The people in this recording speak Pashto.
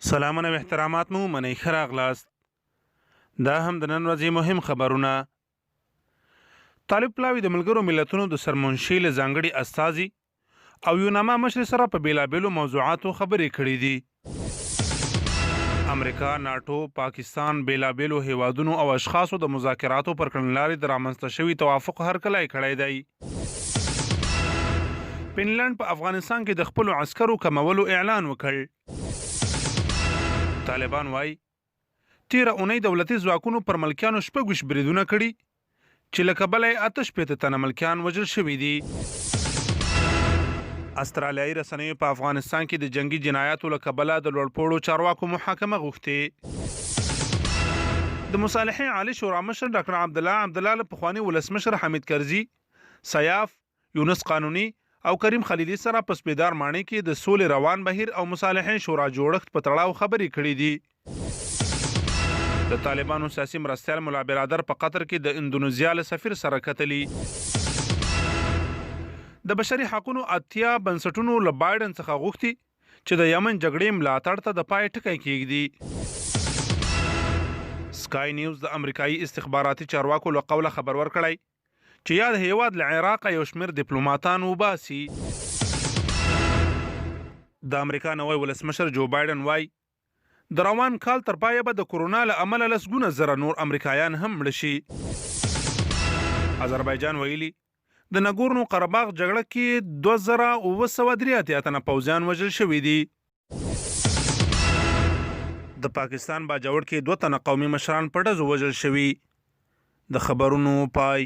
سلامونه او احترامات مو منئ ښه راغلاست. دا هم د نن ورځې مهم خبرونه. طالب پلاوي د ملګرو ملتونو د سرمنشي له ځانګړي استازي او یوناما مشر سره په بیلابیلو موضوعاتو خبرې کړې دي. امریکا، ناټو، پاکستان، بیلابیلو هیوادونو او اشخاصو د مذاکراتو پر کړنلارې د رامنځته شوي توافق هرکلی کړی دی. فنلنډ په افغانستان کې د خپلو عسکرو کمولو اعلان وکړ. طالبان وایي تیره اونۍ دولتي ځواکونو پر ملکیانو 6 بریدونه کړي چې له کبله یې 68 تنه ملکیان وژل شوي دي. استرالیایي رسنیو په افغانستان کې د جنگي جنایاتو له کبله د لوړپوړو چارواکو محاکمه غوښتې. د مصالحې عالي شورا مشر ډاکټر عبدالله له پخواني ولسمشر حمید کرزي، سیاف، یونس قانوني او کریم خلیلي سره په سپیدار ماڼۍ کې د سولې روان بهیر او مصالحې شورا جوړښت په تړاو خبرې کړې دي. د طالبانو سیاسي مرستیال ملا برادر په قطر کې د اندونیزیا له سفیر سره کتلي. د بشري حقونو اتیا بنسټونو له بایډن څخه غوښتي چې د یمن جګړې ملاتړ ته د پای ټکی کېږدي. سکای نیوز د امریکایي استخباراتي چارواکو له قوله خبر ورکړی چې یا د هیواد له عراقه یو شمېر ډیپلوماتان وباسي. د امریکا نوی ولسمشر جو بایډن وایي د روان کال تر پایه به د کورونا له امله لسګونه زره نور امریکایان هم مړه شي. آذربایجان ویلي د نګورنو قرهباغ جګړه کې 2983 تنه پوځیان وژل شوي دي. د پاکستان باجوړ کې 2 تنه قومي مشران په ډزو وژل شوي. د خبرونو پای.